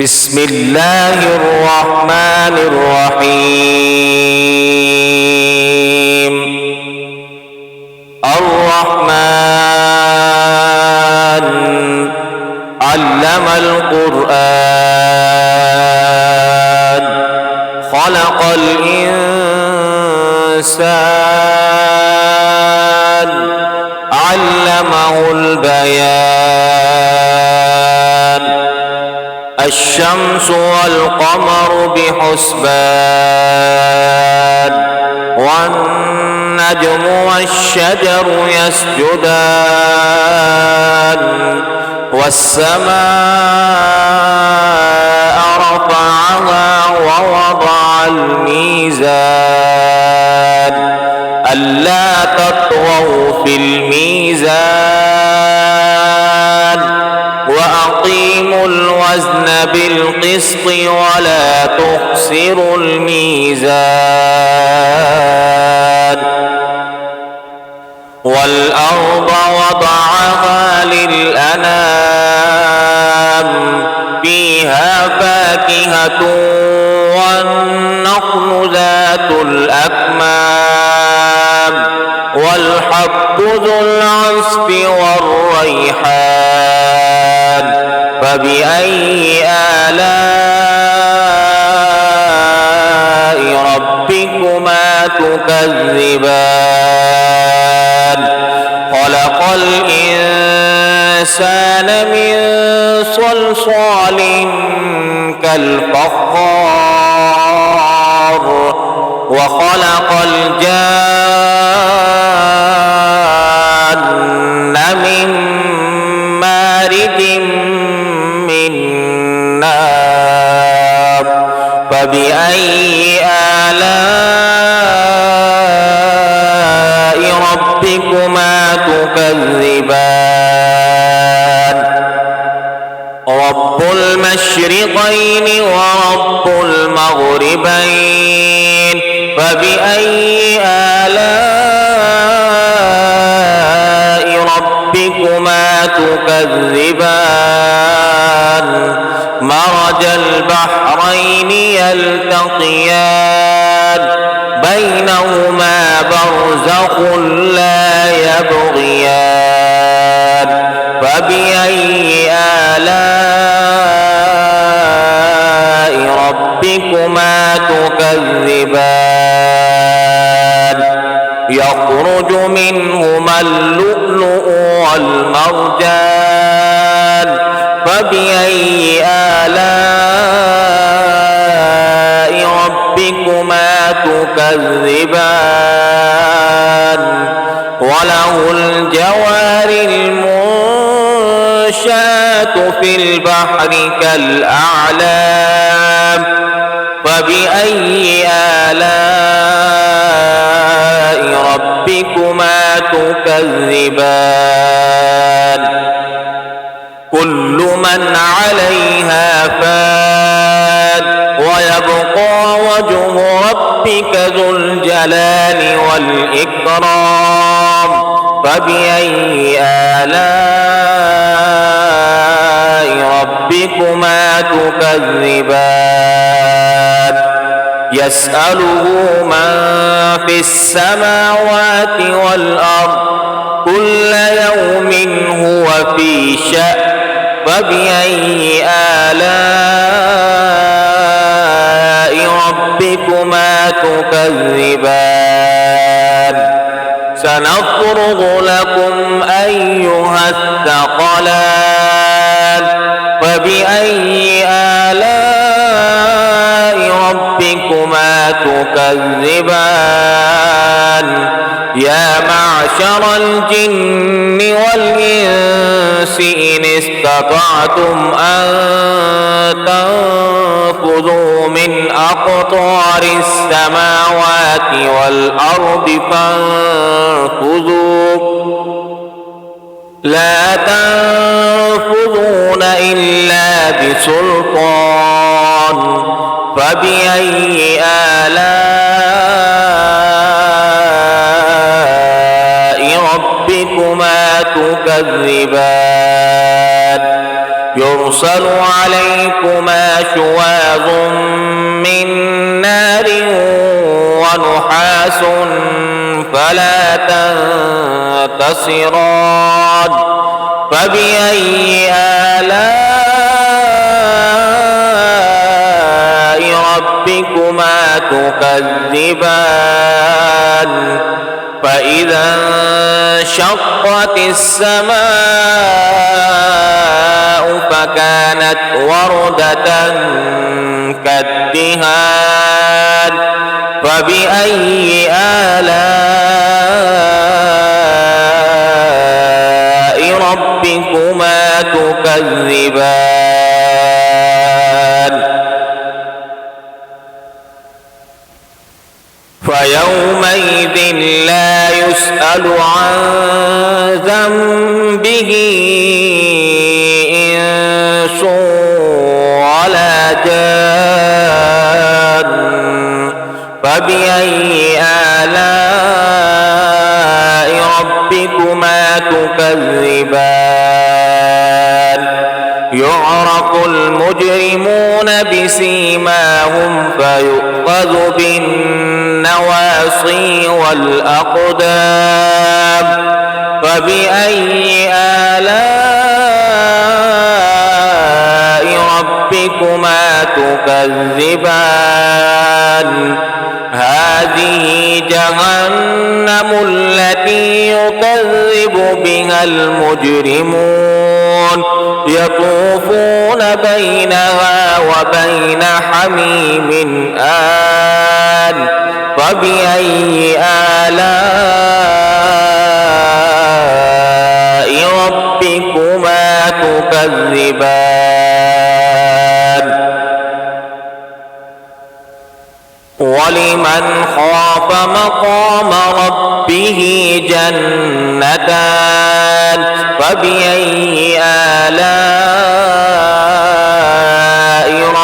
بسم الله الرحمن الرحيم. الرحمن علم القرآن خلق الإنسان علمه البيان. الشمس والقمر بحسبان والنجم والشجر يسجدان والسماء رفعها ووضع الميزان ألا تطغوا في الميزان وأقيموا الوزن بالقسط ولا تخسروا الميزان. والأرض وضعها للأنام فيها فاكهة والنخل ذات الأكمام والحب ذو العصف والريحان. فبأي آلاء ربكما تكذبان؟ خلق الإنسان من صلصال كالفخار وخلق الجان من مارج من نار. فبأي آلاء ربكما تكذبان؟ رب المشرقين ورب المغربين. فبأي آلاء ربكما تكذبان؟ مرج البحرين يلتقيان بينهما برزخ لا يبغيان. فبأي آلاء ربكما تكذبان؟ يخرج منهما اللؤلؤ والمرجان. فبأي آلاء ربكما تكذبان؟ وله الجوار المنشآت في البحر كالأعلام. فبأي آلاء ربكما تكذبان؟ كل من عليها فان ويبقى وجه ربك ذو الجلال والإكرام. فبأي آلاء ربكما تكذبان؟ يسأله من في السماوات والأرض كل يوم هو في شأن. فبأي آلاء ربكما تكذبان؟ سنفرغ لكم أيها الثقلان. فبأي آلاء ربكما تكذبان؟ يا معشر الجن والإنس إن استطعتم أن تنفذوا من أقطار السماوات والأرض فانفذوا لا تنفذون إلا بسلطان. فبأي آلاء ربكما تكذبان؟ يرسل عليكما شواظ من نار ونحاس فلا تنتصران فبأي آلاء ربكما تكذبان فإذا انشقت السماء فكانت وردة كالدهان فبأي آلاء ربكما تكذبان فيومئذ لا يسأل عن ذنبه إنس ولا جان فبأي آلاء ربكما تكذبان يعرف المجرمون بسيماهم فيؤخذ بالنواصي والأقدام فبأي آلاء ربكما تكذبان هذه جهنم التي يكذب بها المجرمون يطوفون بينها وبين حميم آن فبأي آلاء ربكما تكذبان ولمن خاف مقام ربه جنتان فبأي آلاء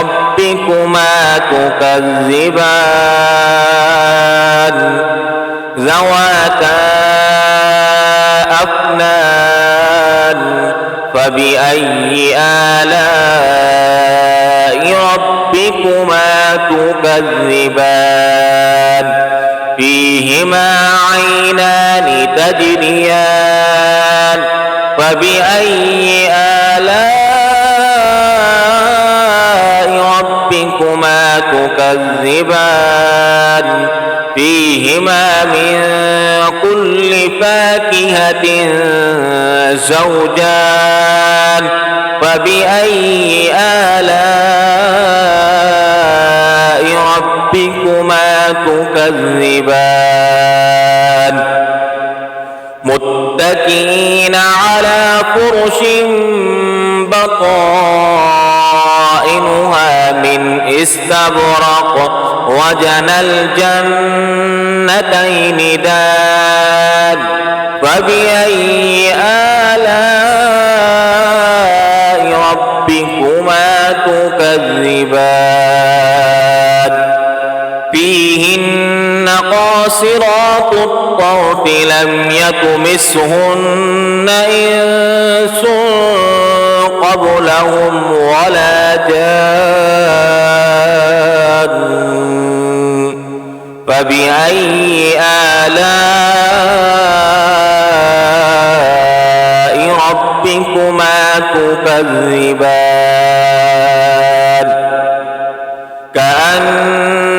ربكما تكذبان ذواتا أفنان فبأي آلاء ربكما تكذبان فيهما عينان تجريان فبأي آلاء ربكما تكذبان فيهما من كل فاكهة زوجان فبأي آلاء ربكما تكذبان متكئين على فرش بطائنها من استبرق وجنى الجنتين دان فبأي آلاء ربكما تكذبان فيهن قاصرات الطرف لم يطمسهن إنس قبلهم ولا جان فبأي آلاء ربكما تكذبان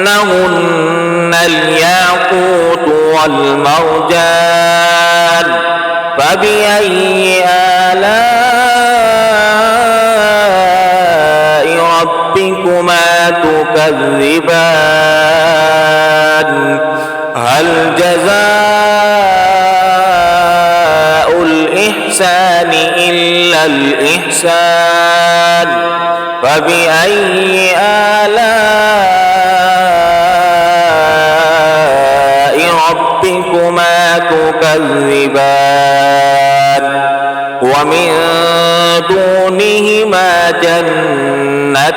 كأنهن الياقوت والمرجان فبأي آلاء ربكما تكذبان هل جزاء الإحسان إلا الإحسان فبأي آلاء ربكما تكذبان ومن دونهما جنتان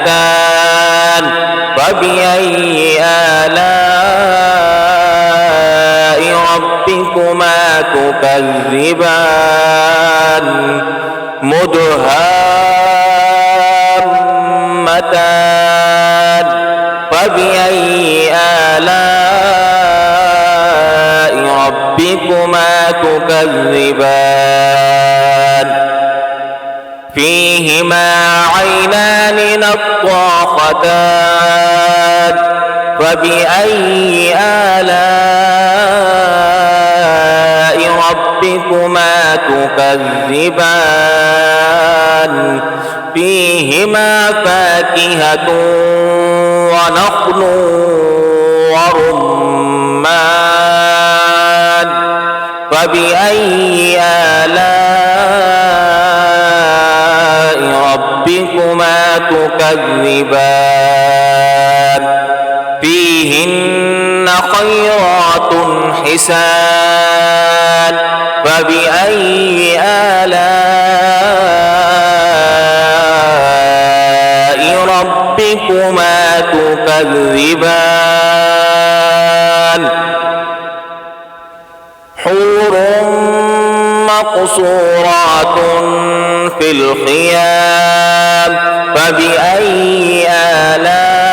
فبأي آلاء ربكما تكذبان مدهامتان نعمتان فبأي آلاء ربكما تكذبان فيهما عينان نضاختان فبأي آلاء ربكما تكذبان فيهما فاكهة ونخل ورمان فبأي آلاء ربكما تكذبان فيهن خيرات حسان فبأي آلاء ربكما تكذبان حور مقصورات في الخيام فبأي آلاء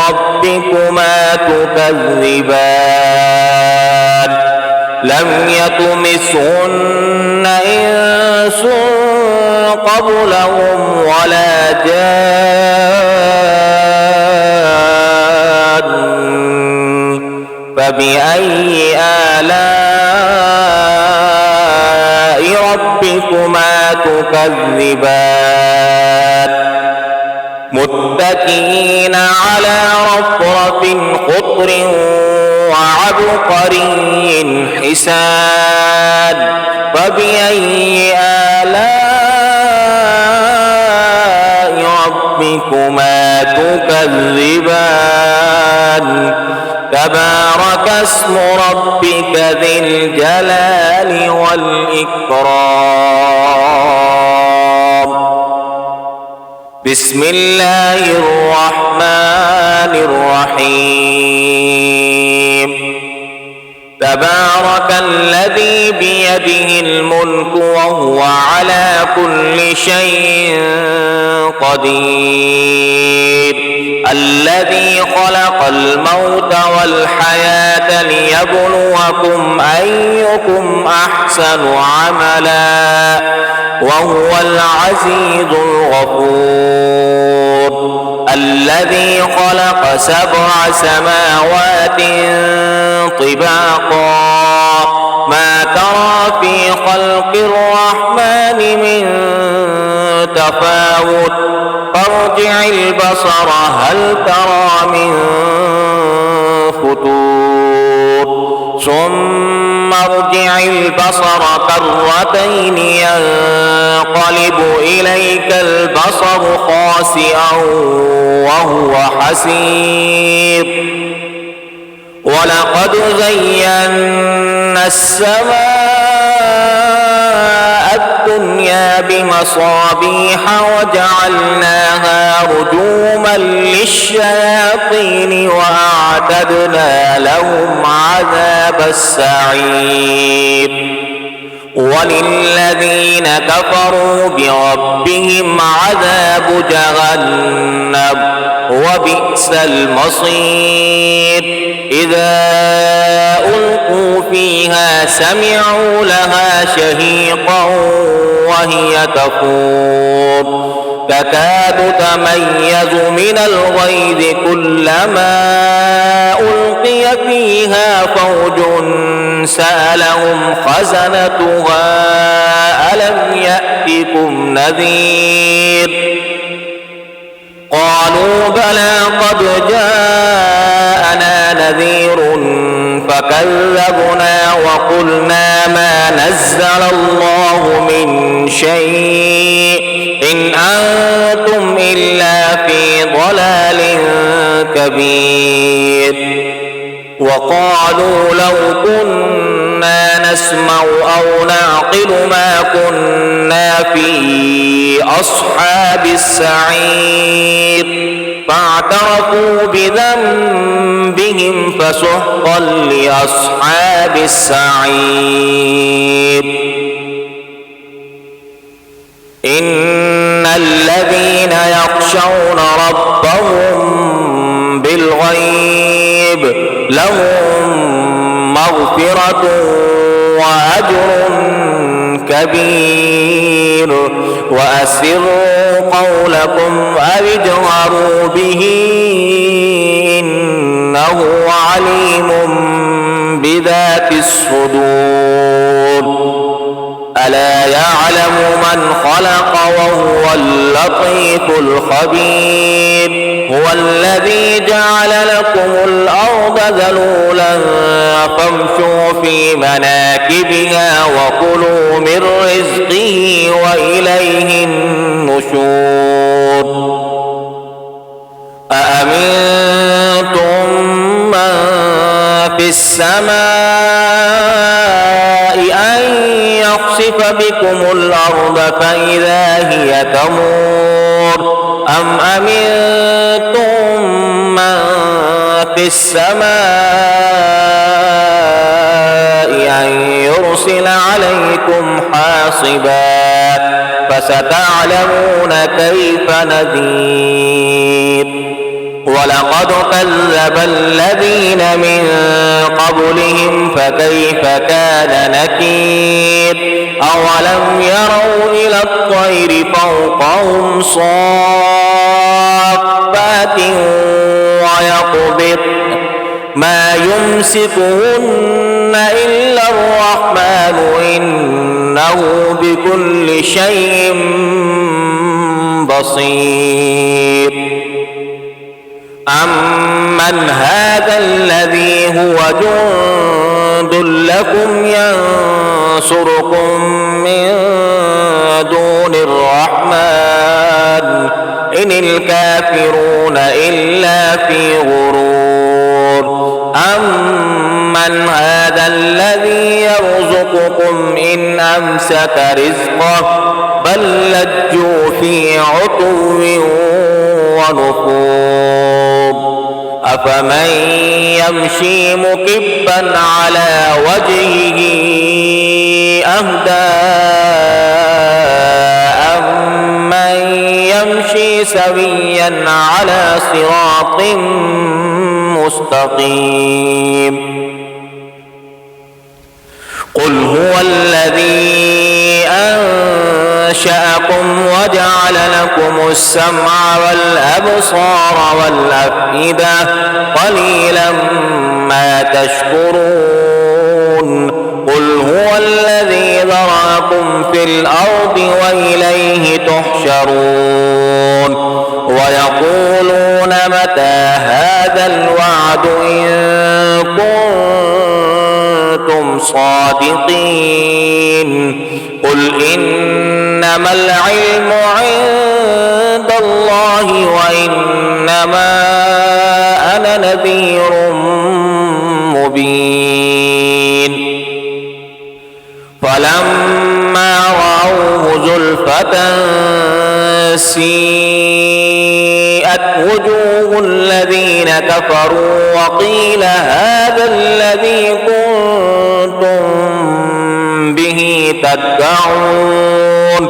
ربكما تكذبان لم يطمثهن إنس قبلهم ولا جان فبأي آلاء ربكما تكذبان متكئين على رفرف خضر وعبقري حسان فبأي آلاء ربكما تكذبان تبارك اسم ربك ذي الجلال والإكرام بسم الله الرحمن الرحيم تبارك الذي بيده الملك وهو على كل شيء قدير الذي خلق الموت والحياة ليبلوكم أيكم أحسن عملا وهو العزيز الغفور الذي خلق 7 سماوات طباقا ما ترى في خلق الرحمن من تفاوت فارجع البصر هل ترى من فتور ثم ارجع البصر كرتين ينقلب إليك البصر خاسئا وهو حسير ولقد زينا السماء الدنيا بمصابيح وجعلناها رجوما للشياطين وأعتدنا لهم عذاب السعير وللذين كفروا بربهم عذاب جهنم وبئس المصير إذا ألقوا فيها سمعوا لها شهيقا وهي تفور تكاد تميز من الغيظ كلما ألقي فيها فوج سألهم خزنتها ألم يأتكم نذير قالوا بلى قد جاءنا نذير فكذبنا وقلنا ما نزل الله من شيء إن أنتم إلا في ضلال كبير وقالوا لو كنا نسمع أو نعقل ما كنا في أصحاب السعير فاعترفوا بذنبهم فسحقا لأصحاب السعير إن الذين يخشون ربهم بالغيب لهم مغفرة وأجر كبير وأسروا قولكم أو اجهروا به إنه عليم بذات الصدور ألا يعلم من خلق وهو اللطيف الخبير هو الذي جعل لكم الأرض ذلولا فامشوا في مناكبها وكلوا من رزقه وإليه النشور أأمنتم من في السماء أن يخسف بكم الأرض فإذا هي تمور أم أمنتم من في السماء أن يرسل عليكم حاصبا فستعلمون كيف نذير ولقد كذب الذين من قبلهم فكيف كان نكير أولم يروا إلى الطير فوقهم صافات ويقبض ما يمسكهن إلا الرحمن إنه بكل شيء بصير أمن هذا الذي هو جند لكم ينصركم من دون الرحمن إن الكافرون إلا في غرور أمن هذا الذي يرزقكم إن أمسك رزقه بل لجوا في عتو ونفور أفمن يمشي مكبا على وجهه أهدى أمن يمشي سويا على صراط مستقيم قل هو الذي أنشأكم وجعل لكم السمع والأبصار والأفئدة قليلا ما تشكرون قل هو الذي ذرأكم في الأرض وإليه تحشرون ويقولون متى هذا الوعد إن كنتم صادقين قل إنما العلم عند الله وإنما أنا نذير مبين فلما رأوه زلفة سيئت وجوه الذين كفروا وقيل هذا الذي كنتم به تدعون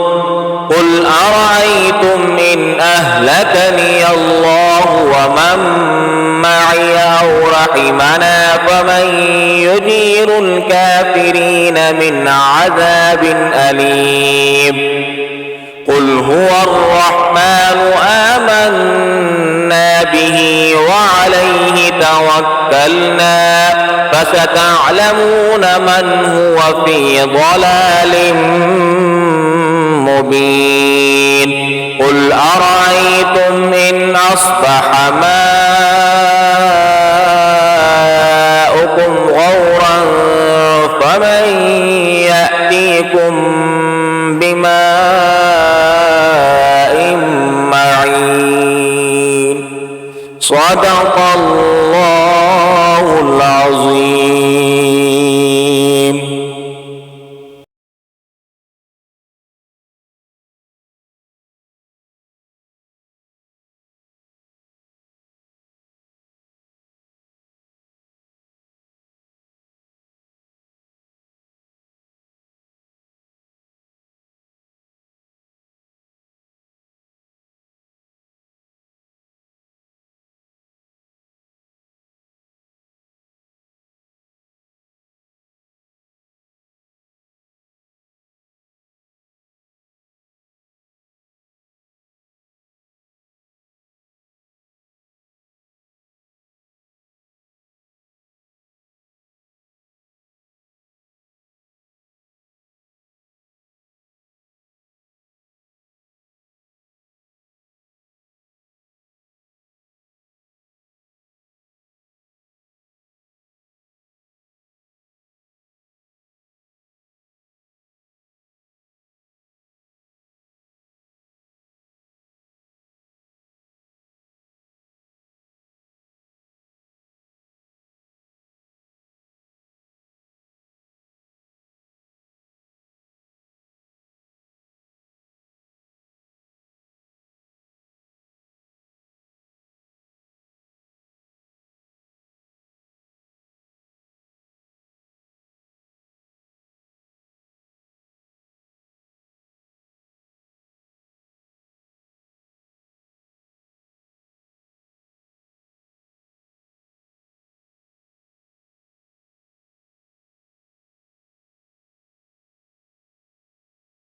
قل أرأيتم إن أهلكني الله ومن معي أو رحمنا فمن يجير الكافرين من عذاب أليم قل هو الرحمن آمنا به وعليه توكلنا فستعلمون من هو في ضلال مبين قل أرأيتم إن أصبح ماؤكم غورا فمن يأتيكم بماء معين صدق